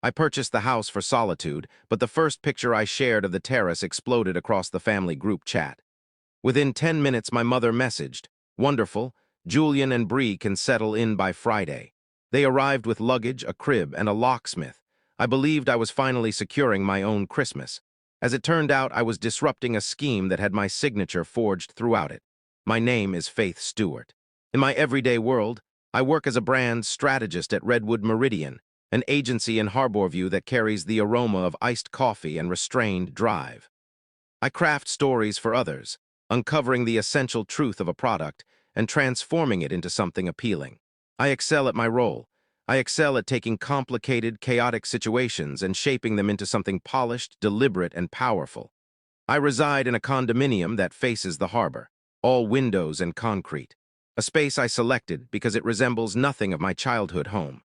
I purchased the house for Solitude, but the first picture I shared of the terrace exploded across the family group chat. Within 10 minutes, my mother messaged, "Wonderful, Julian and Bree can settle in by Friday." They arrived with luggage, a crib, and a locksmith. I believed I was finally securing my own Christmas. As it turned out, I was disrupting a scheme that had my signature forged throughout it. My name is Faith Stewart. In my everyday world, I work as a brand strategist at Redwood Meridian, an agency in Harborview that carries the aroma of iced coffee and restrained drive. I craft stories for others, uncovering the essential truth of a product and transforming it into something appealing. I excel at my role. I excel at taking complicated, chaotic situations and shaping them into something polished, deliberate, and powerful. I reside in a condominium that faces the harbor, all windows and concrete, a space I selected because it resembles nothing of my childhood home.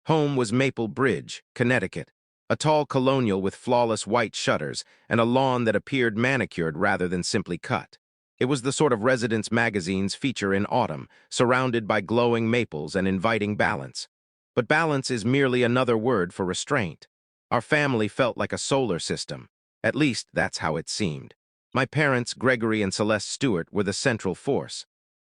Home was Maple Bridge, Connecticut, a tall colonial with flawless white shutters and a lawn that appeared manicured rather than simply cut. It was the sort of residence magazines feature in autumn, surrounded by glowing maples and inviting balance. But balance is merely another word for restraint. Our family felt like a solar system. At least, that's how it seemed. My parents, Gregory and Celeste Stewart, were the central force.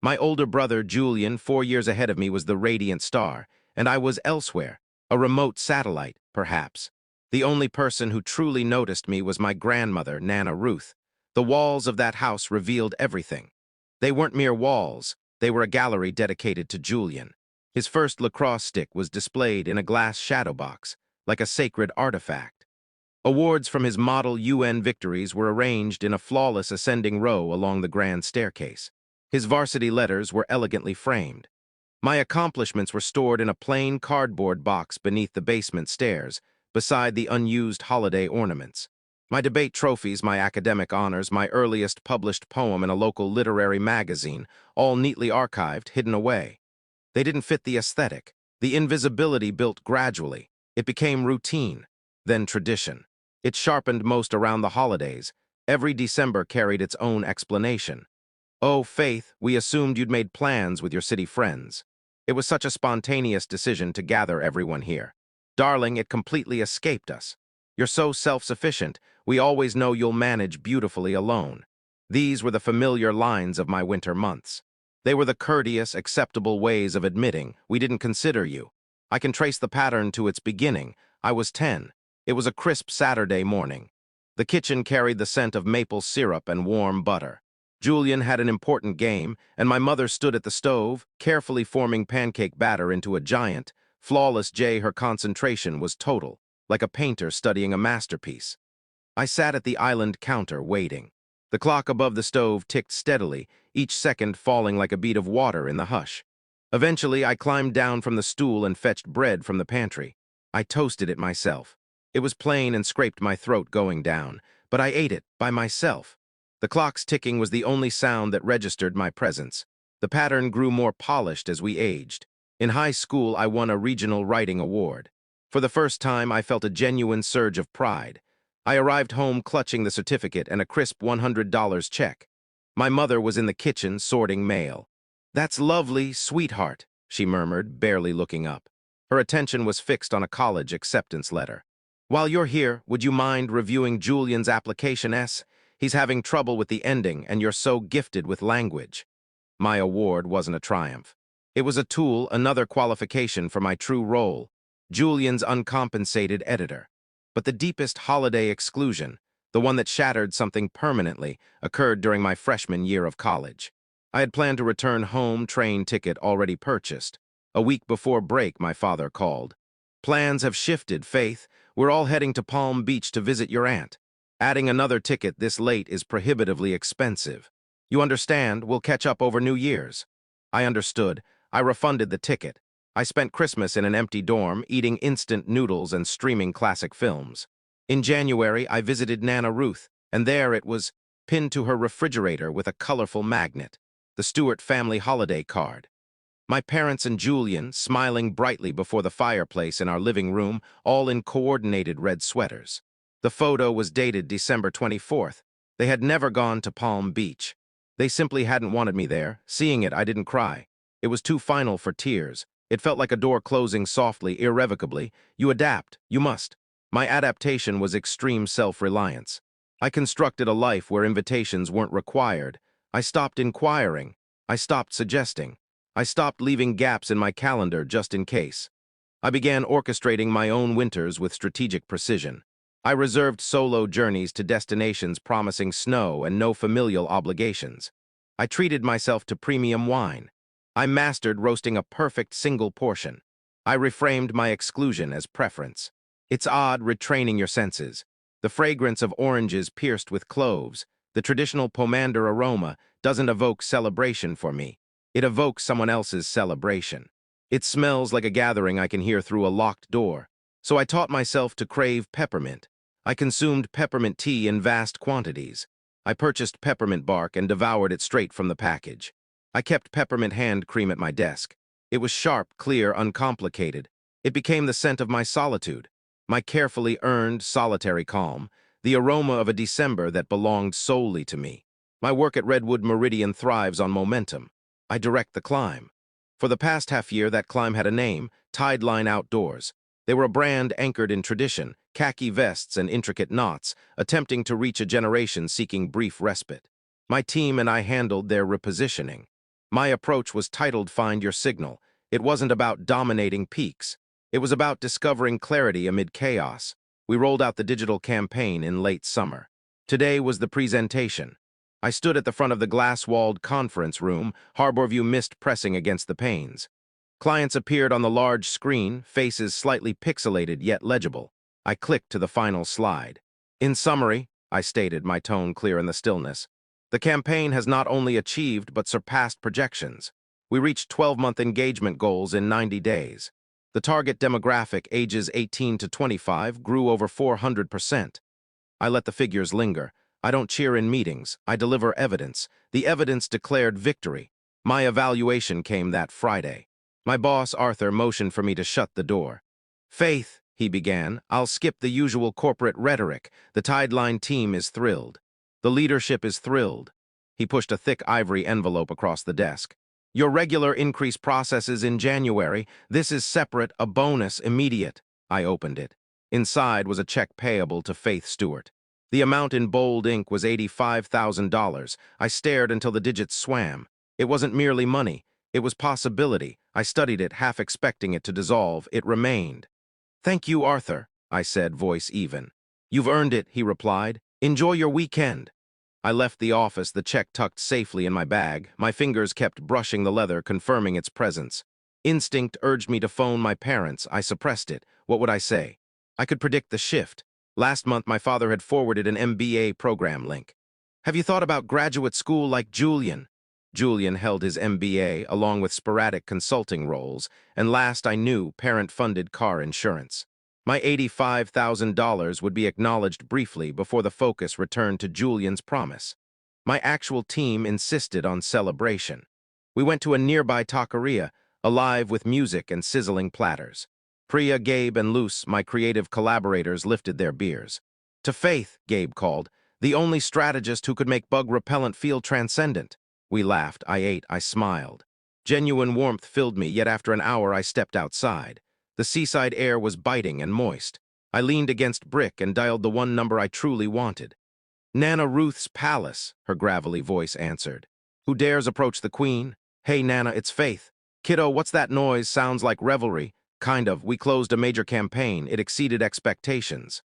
My older brother, Julian, 4 years ahead of me, was the radiant star, and I was elsewhere, a remote satellite, perhaps. The only person who truly noticed me was my grandmother, Nana Ruth. The walls of that house revealed everything. They weren't mere walls, they were a gallery dedicated to Julian. His first lacrosse stick was displayed in a glass shadow box, like a sacred artifact. Awards from his model UN victories were arranged in a flawless ascending row along the grand staircase. His varsity letters were elegantly framed. My accomplishments were stored in a plain cardboard box beneath the basement stairs, beside the unused holiday ornaments. My debate trophies, my academic honors, my earliest published poem in a local literary magazine, all neatly archived, hidden away. They didn't fit the aesthetic. The invisibility built gradually. It became routine, then tradition. It sharpened most around the holidays. Every December carried its own explanation. "Oh, Faith, we assumed you'd made plans with your city friends. It was such a spontaneous decision to gather everyone here. Darling, it completely escaped us. You're so self-sufficient, we always know you'll manage beautifully alone." These were the familiar lines of my winter months. They were the courteous, acceptable ways of admitting, "We didn't consider you." I can trace the pattern to its beginning. I was 10. It was a crisp Saturday morning. The kitchen carried the scent of maple syrup and warm butter. Julian had an important game, and my mother stood at the stove, carefully forming pancake batter into a giant, flawless J. Her concentration was total, like a painter studying a masterpiece. I sat at the island counter, waiting. The clock above the stove ticked steadily, each second falling like a bead of water in the hush. Eventually, I climbed down from the stool and fetched bread from the pantry. I toasted it myself. It was plain and scraped my throat going down, but I ate it, by myself. The clock's ticking was the only sound that registered my presence. The pattern grew more polished as we aged. In high school, I won a regional writing award. For the first time, I felt a genuine surge of pride. I arrived home clutching the certificate and a crisp $100 check. My mother was in the kitchen sorting mail. "That's lovely, sweetheart," she murmured, barely looking up. Her attention was fixed on a college acceptance letter. "While you're here, would you mind reviewing Julian's application S? He's having trouble with the ending, and you're so gifted with language." My award wasn't a triumph. It was a tool, another qualification for my true role, Julian's uncompensated editor. But the deepest holiday exclusion, the one that shattered something permanently, occurred during my freshman year of college. I had planned to return home, train ticket already purchased. A week before break, my father called. "Plans have shifted, Faith. We're all heading to Palm Beach to visit your aunt. Adding another ticket this late is prohibitively expensive. You understand, we'll catch up over New Year's." I understood. I refunded the ticket. I spent Christmas in an empty dorm, eating instant noodles and streaming classic films. In January, I visited Nana Ruth, and there it was, pinned to her refrigerator with a colorful magnet, the Stewart family holiday card. My parents and Julian, smiling brightly before the fireplace in our living room, all in coordinated red sweaters. The photo was dated December 24th. They had never gone to Palm Beach. They simply hadn't wanted me there. Seeing it, I didn't cry. It was too final for tears. It felt like a door closing softly, irrevocably. You adapt. You must. My adaptation was extreme self-reliance. I constructed a life where invitations weren't required. I stopped inquiring. I stopped suggesting. I stopped leaving gaps in my calendar just in case. I began orchestrating my own winters with strategic precision. I reserved solo journeys to destinations promising snow and no familial obligations. I treated myself to premium wine. I mastered roasting a perfect single portion. I reframed my exclusion as preference. It's odd retraining your senses. The fragrance of oranges pierced with cloves, the traditional pomander aroma, doesn't evoke celebration for me. It evokes someone else's celebration. It smells like a gathering I can hear through a locked door. So I taught myself to crave peppermint. I consumed peppermint tea in vast quantities. I purchased peppermint bark and devoured it straight from the package. I kept peppermint hand cream at my desk. It was sharp, clear, uncomplicated. It became the scent of my solitude, my carefully earned, solitary calm, the aroma of a December that belonged solely to me. My work at Redwood Meridian thrives on momentum. I direct the climb. For the past half-year, that climb had a name, Tideline Outdoors. They were a brand anchored in tradition, khaki vests and intricate knots, attempting to reach a generation seeking brief respite. My team and I handled their repositioning. My approach was titled Find Your Signal. It wasn't about dominating peaks. It was about discovering clarity amid chaos. We rolled out the digital campaign in late summer. Today was the presentation. I stood at the front of the glass-walled conference room, Harborview mist pressing against the panes. Clients appeared on the large screen, faces slightly pixelated yet legible. I clicked to the final slide. In summary, I stated, my tone clear in the stillness, the campaign has not only achieved but surpassed projections. We reached 12-month engagement goals in 90 days. The target demographic, ages 18 to 25, grew over 400%. I let the figures linger. I don't cheer in meetings. I deliver evidence. The evidence declared victory. My evaluation came that Friday. My boss, Arthur, motioned for me to shut the door. Faith, he began, I'll skip the usual corporate rhetoric. The Tideline team is thrilled. The leadership is thrilled. He pushed a thick ivory envelope across the desk. Your regular increase processes in January. This is separate, a bonus, immediate. I opened it. Inside was a check payable to Faith Stewart. The amount in bold ink was $85,000. I stared until the digits swam. It wasn't merely money. It was possibility. I studied it, half expecting it to dissolve. It remained. Thank you, Arthur, I said, voice even. You've earned it, he replied. Enjoy your weekend. I left the office, the check tucked safely in my bag. My fingers kept brushing the leather, confirming its presence. Instinct urged me to phone my parents. I suppressed it. What would I say? I could predict the shift. Last month, my father had forwarded an MBA program link. Have you thought about graduate school like Julian? Julian held his MBA, along with sporadic consulting roles, and last I knew, parent-funded car insurance. My $85,000 would be acknowledged briefly before the focus returned to Julian's promise. My actual team insisted on celebration. We went to a nearby taqueria, alive with music and sizzling platters. Priya, Gabe, and Luce, my creative collaborators, lifted their beers. To Faith, Gabe called, the only strategist who could make bug repellent feel transcendent. We laughed, I ate, I smiled. Genuine warmth filled me, yet after an hour I stepped outside. The seaside air was biting and moist. I leaned against brick and dialed the one number I truly wanted. Nana Ruth's palace, her gravelly voice answered. Who dares approach the queen? Hey, Nana, it's Faith. Kiddo, what's that noise? Sounds like revelry. Kind of. We closed a major campaign. It exceeded expectations.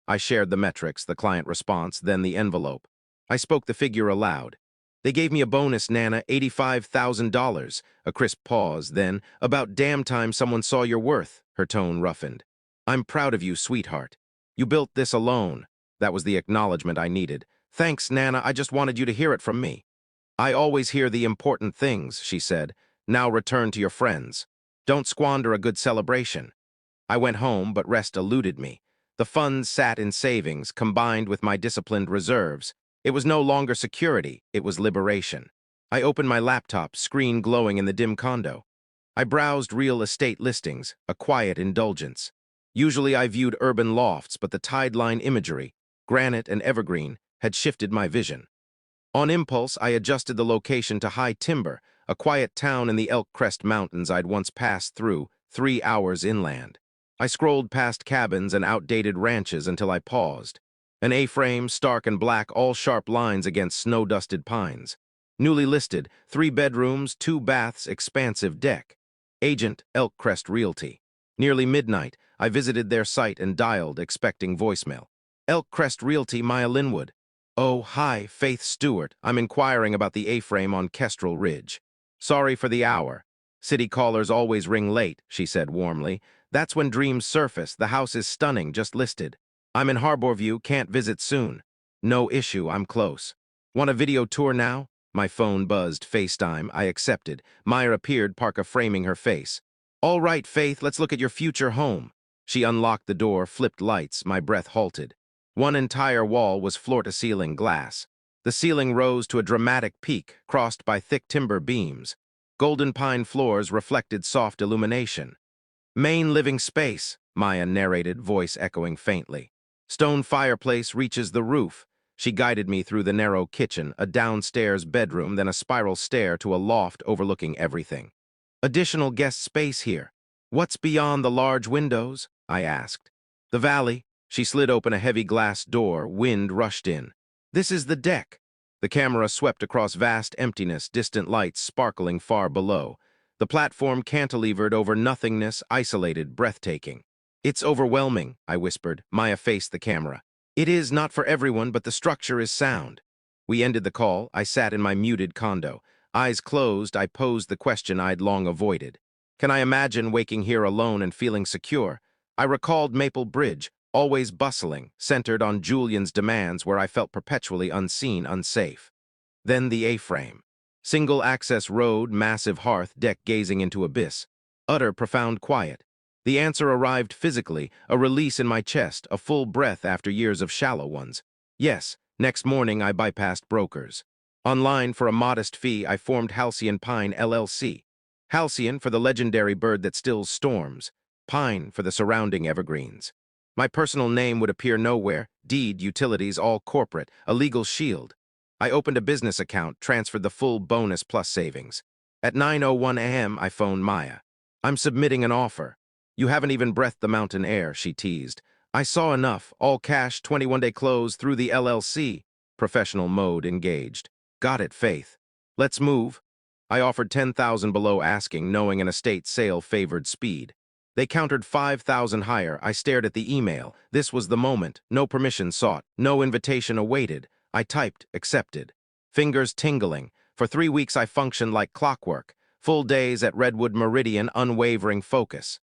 I shared the metrics, the client response, then the envelope. I spoke the figure aloud. They gave me a bonus, Nana, $85,000. A crisp pause, then, about damn time someone saw your worth, her tone roughened. I'm proud of you, sweetheart. You built this alone. That was the acknowledgement I needed. Thanks, Nana, I just wanted you to hear it from me. I always hear the important things, she said. Now return to your friends. Don't squander a good celebration. I went home, but rest eluded me. The funds sat in savings, combined with my disciplined reserves. It was no longer security, it was liberation. I opened my laptop, screen glowing in the dim condo. I browsed real estate listings, a quiet indulgence. Usually I viewed urban lofts, but the Tideline imagery, granite and evergreen, had shifted my vision. On impulse, I adjusted the location to high timber, a quiet town in the Elk Crest Mountains I'd once passed through, 3 hours inland. I scrolled past cabins and outdated ranches until I paused. An A-frame, stark and black, all sharp lines against snow-dusted pines. Newly listed, 3 bedrooms, 2 baths, expansive deck. Agent, Elk Crest Realty. Nearly midnight, I visited their site and dialed, expecting voicemail. Elk Crest Realty, Maya Linwood. Oh, hi, Faith Stewart. I'm inquiring about the A-frame on Kestrel Ridge. Sorry for the hour. City callers always ring late, she said warmly. That's when dreams surface. The house is stunning, just listed. I'm in Harborview, can't visit soon. No issue, I'm close. Want a video tour now? My phone buzzed. FaceTime. I accepted. Maya appeared, parka framing her face. All right, Faith, let's look at your future home. She unlocked the door, flipped lights. My breath halted. One entire wall was floor-to-ceiling glass. The ceiling rose to a dramatic peak, crossed by thick timber beams. Golden pine floors reflected soft illumination. Main living space, Maya narrated, voice echoing faintly. Stone fireplace reaches the roof. She guided me through the narrow kitchen, a downstairs bedroom, then a spiral stair to a loft overlooking everything. Additional guest space here. What's beyond the large windows? I asked. The valley. She slid open a heavy glass door. Wind rushed in. This is the deck. The camera swept across vast emptiness, distant lights sparkling far below. The platform cantilevered over nothingness, isolated, breathtaking. It's overwhelming, I whispered. Maya faced the camera. It is not for everyone, but the structure is sound. We ended the call. I sat in my muted condo. Eyes closed, I posed the question I'd long avoided. Can I imagine waking here alone and feeling secure? I recalled Maple Bridge, always bustling, centered on Julian's demands where I felt perpetually unseen, unsafe. Then the A-frame. Single-access road, massive hearth, deck gazing into abyss. Utter, profound quiet. The answer arrived physically, a release in my chest, a full breath after years of shallow ones. Yes, next morning I bypassed brokers. Online, for a modest fee, I formed Halcyon Pine LLC. Halcyon for the legendary bird that stills storms. Pine for the surrounding evergreens. My personal name would appear nowhere, deed, utilities, all corporate, a legal shield. I opened a business account, transferred the full bonus plus savings. At 9:01 a.m., I phoned Maya. I'm submitting an offer. You haven't even breathed the mountain air, she teased. I saw enough, all cash, 21-day close through the LLC. Professional mode engaged. Got it, Faith. Let's move. I offered 10,000 below asking, knowing an estate sale favored speed. They countered 5,000 higher. I stared at the email. This was the moment. No permission sought. No invitation awaited. I typed, accepted. Fingers tingling. For 3 weeks I functioned like clockwork. Full days at Redwood Meridian, unwavering focus.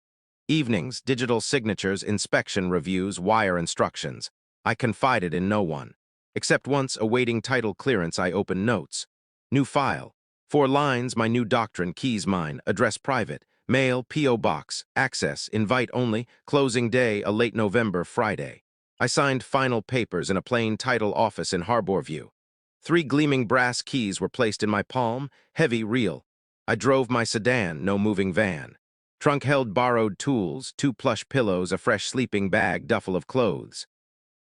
Evenings, digital signatures, inspection reviews, wire instructions. I confided in no one. Except once, awaiting title clearance, I opened notes. New file. 4 lines, my new doctrine, keys mine, address private. Mail, P.O. Box, access, invite only, closing day, a late November Friday. I signed final papers in a plain title office in Harborview. 3 gleaming brass keys were placed in my palm, heavy, real. I drove my sedan, no moving van. Trunk held borrowed tools, 2 plush pillows, a fresh sleeping bag, duffel of clothes.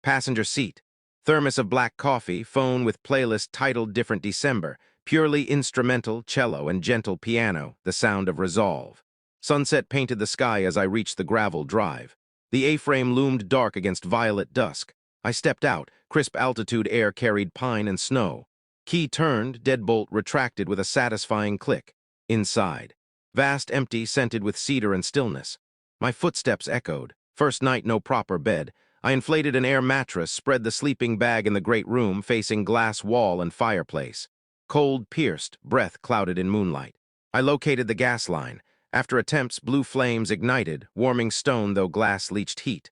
Passenger seat. Thermos of black coffee, phone with playlist titled Different December, purely instrumental, cello and gentle piano, the sound of resolve. Sunset painted the sky as I reached the gravel drive. The A-frame loomed dark against violet dusk. I stepped out. Crisp altitude air carried pine and snow. Key turned, deadbolt retracted with a satisfying click. Inside. Vast, empty, scented with cedar and stillness. My footsteps echoed. First night, no proper bed. I inflated an air mattress, spread the sleeping bag in the great room facing glass wall and fireplace. Cold pierced, breath clouded in moonlight. I located the gas line. After attempts, blue flames ignited, warming stone though glass leached heat.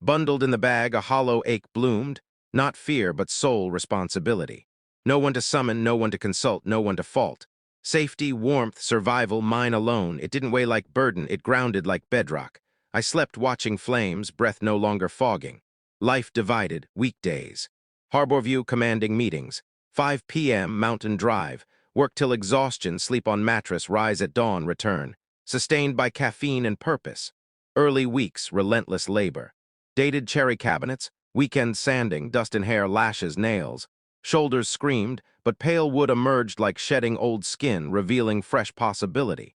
Bundled in the bag, a hollow ache bloomed, not fear but sole responsibility. No one to summon, no one to consult, no one to fault. Safety, warmth, survival, mine alone. It didn't weigh like burden, it grounded like bedrock. I slept watching flames, breath no longer fogging. Life divided, weekdays. Harborview commanding meetings. 5 p.m., Mountain Drive. Work till exhaustion, sleep on mattress, rise at dawn, return. Sustained by caffeine and purpose. Early weeks, relentless labor. Dated cherry cabinets, weekend sanding, dust in hair, lashes, nails. Shoulders screamed, but pale wood emerged like shedding old skin, revealing fresh possibility.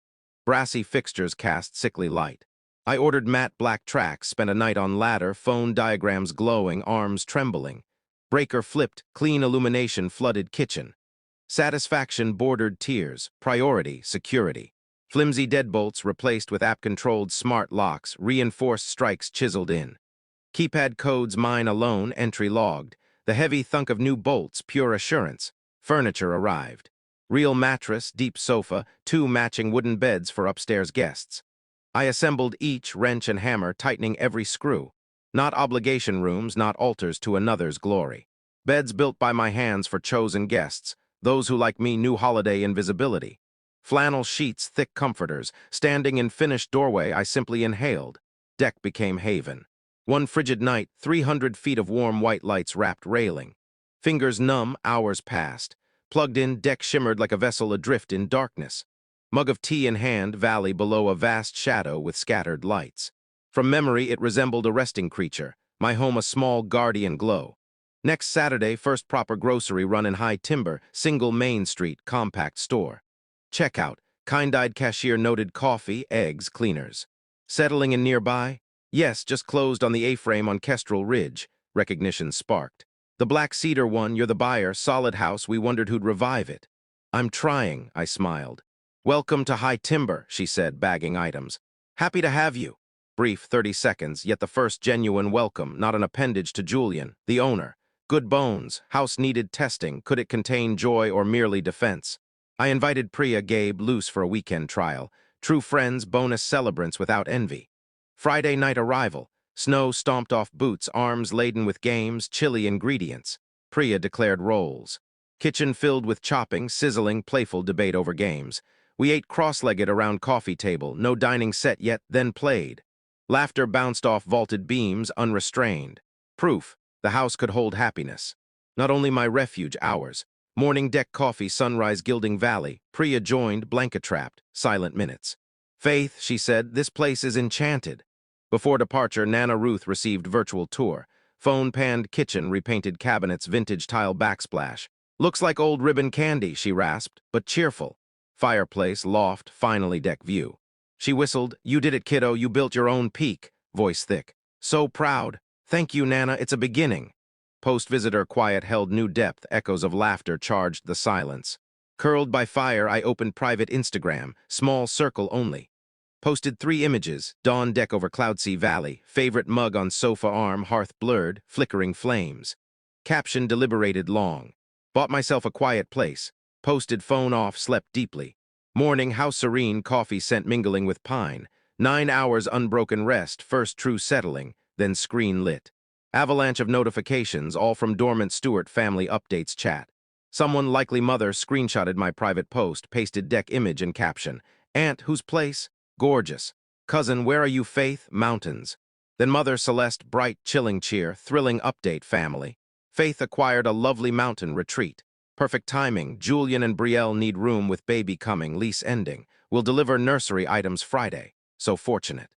Brassy fixtures cast sickly light. I ordered matte black tracks, spent a night on ladder, phone diagrams glowing, arms trembling. Breaker flipped, clean illumination flooded kitchen. Satisfaction bordered tears, priority, security. Flimsy deadbolts replaced with app-controlled smart locks, reinforced strikes chiseled in. Keypad codes mine alone, entry logged. The heavy thunk of new bolts, pure assurance. Furniture arrived. Real mattress, deep sofa, 2 matching wooden beds for upstairs guests. I assembled each, wrench and hammer, tightening every screw. Not obligation rooms, not altars to another's glory. Beds built by my hands for chosen guests, those who like me knew holiday invisibility. Flannel sheets, thick comforters, standing in finished doorway I simply inhaled. Deck became haven. One frigid night, 300 feet of warm white lights wrapped railing. Fingers numb, hours passed. Plugged in, deck shimmered like a vessel adrift in darkness. Mug of tea in hand, valley below a vast shadow with scattered lights. From memory, it resembled a resting creature, my home a small guardian glow. Next Saturday, first proper grocery run in high timber, single Main Street, compact store. Checkout, kind-eyed cashier noted coffee, eggs, cleaners. Settling in nearby? Yes, just closed on the A-frame on Kestrel Ridge. Recognition sparked. The black cedar one, you're the buyer, solid house, we wondered who'd revive it. I'm trying, I smiled. Welcome to High Timber, she said, bagging items. Happy to have you. Brief 30 seconds, yet the first genuine welcome, not an appendage to Julian, the owner. Good bones, house needed testing, could it contain joy or merely defense? I invited Priya, Gabe, loose for a weekend trial. True friends, bonus celebrants without envy. Friday night arrival. Snow stomped off boots, arms laden with games, chilly ingredients. Priya declared roles. Kitchen filled with chopping, sizzling, playful debate over games. We ate cross-legged around coffee table, no dining set yet, then played. Laughter bounced off vaulted beams, unrestrained. Proof, the house could hold happiness. Not only my refuge, ours. Morning deck coffee, sunrise gilding valley. Priya joined, blanket-trapped, silent minutes. Faith, she said, this place is enchanted. Before departure, Nana Ruth received virtual tour. Phone-panned kitchen, repainted cabinets, vintage tile backsplash. Looks like old ribbon candy, she rasped, but cheerful. Fireplace, loft, finally deck view. She whistled, you did it, kiddo, you built your own peak. Voice thick. So proud. Thank you, Nana, it's a beginning. Post-visitor quiet held new depth, echoes of laughter charged the silence. Curled by fire, I opened private Instagram, small circle only. Posted 3 images, dawn deck over Cloudsea Valley, favorite mug on sofa arm, hearth blurred, flickering flames. Caption deliberated long. Bought myself a quiet place. Posted phone off, slept deeply. Morning, how serene, coffee scent mingling with pine. 9 hours unbroken rest, first true settling, then screen lit. Avalanche of notifications, all from dormant Stewart family updates chat. Someone, likely mother, screenshotted my private post, pasted deck image and caption. Aunt, whose place? Gorgeous. Cousin, where are you, Faith? Mountains. Then Mother Celeste, bright, chilling cheer, thrilling update family. Faith acquired a lovely mountain retreat. Perfect timing, Julian and Bree need room with baby coming, lease ending. Will deliver nursery items Friday. So fortunate.